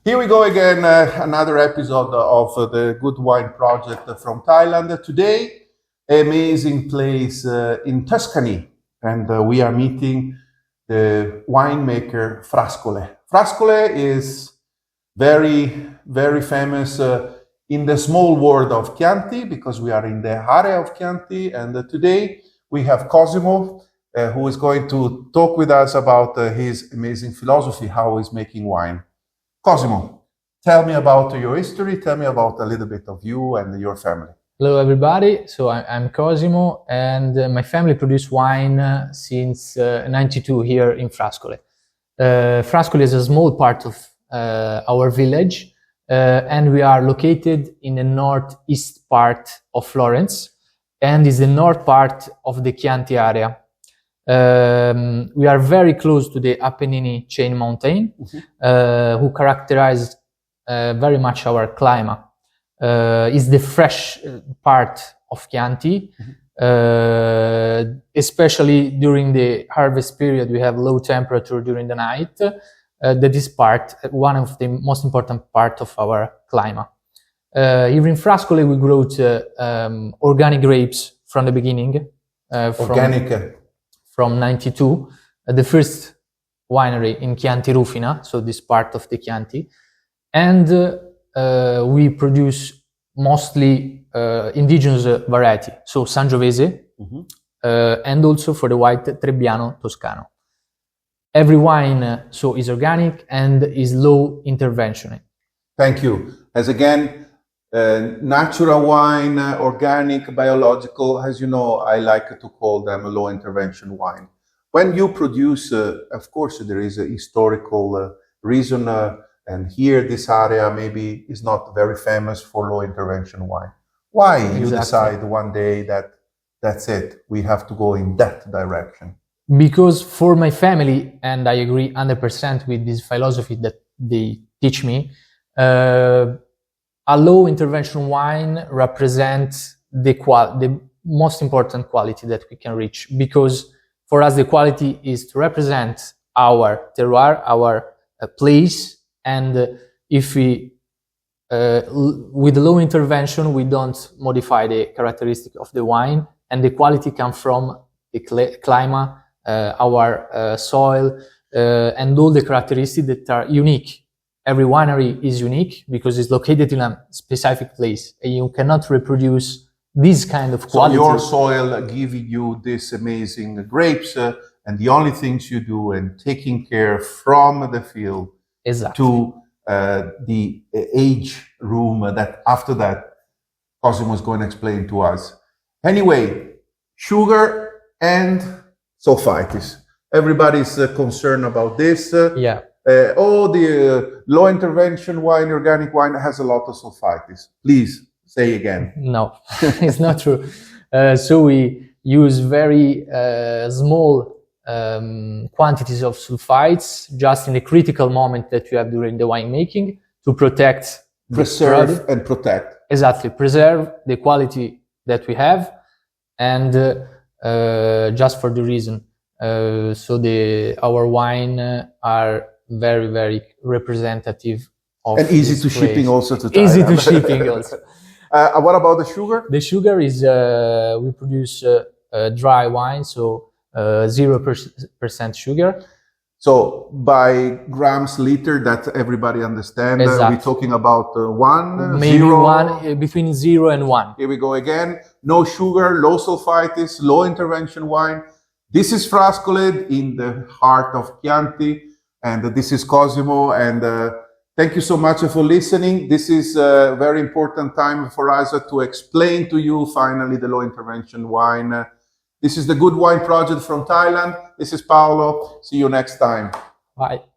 Here we go again, another episode of the Good Wine Project from Thailand. Today, amazing place in Tuscany, and we are meeting the winemaker Frascole. Frascole is very famous in the small world of Chianti, because we are in the area of Chianti, and today we have Cosimo, who is going to talk with us about his amazing philosophy, how he's making wine. Cosimo, tell me about your history, tell me about a little bit of you and your family. Hello everybody, so I'm Cosimo, and my family produce wine since 92 here in Frascole. Frascole is a small part of our village, and we are located in the northeast part of Florence, and is the north part of the Chianti area. We are very close to the Apennine chain mountain, who characterize very much our climate. Is the fresh part of Chianti, especially during the harvest period. We have low temperature during the night. That is one of the most important part of our climate. Here in Frascole, we grow organic grapes from the beginning. From 92, the first winery in Chianti Rufina, so this part of the Chianti. And we produce mostly indigenous variety, so Sangiovese, and also for the white Trebbiano Toscano. Every wine is organic and is low intervention. Thank you. As again, natural wine, organic, biological, as you know, I like to call them a low intervention wine. When you produce, of course, there is a historical reason, and here this area maybe is not very famous for low intervention wine. Why you decide one day that that's it, we have to go in that direction? Because for my family, and I agree 100% with this philosophy that they teach me, a low intervention wine represents the most important quality that we can reach, because for us the quality is to represent our terroir, our place, and if we with low intervention we don't modify the characteristic of the wine, and the quality comes from the climate, our soil, and all the characteristics that are unique. Every winery is unique because it's located in a specific place, and you cannot reproduce this kind of quality. So your soil giving you this amazing grapes, and the only things you do and taking care from the field to the age room that after that Cosimo is going to explain to us. Anyway, sugar and sulfites. Everybody's concerned about this. The low intervention wine, organic wine has a lot of sulfites. Please say again. No, it's not true. So we use very small quantities of sulfites just in the critical moment that you have during the winemaking to preserve and protect. Exactly, preserve the quality that we have, and just for the reason. Our wine are very representative of and easy to shipping also to Thailand. Easy to shipping also. What about the sugar? The sugar is we produce dry wine, so 0% sugar. So by grams liter, that everybody understands. We're talking about between 0 and 1. Here we go again. No sugar, low sulfites, low intervention wine. This is Frascole in the heart of Chianti, and this is Cosimo, and thank you so much for listening. This is a very important time for us to explain to you finally the low intervention wine. This is the Good Wine Project from Thailand. This is Paolo. See you next time. Bye.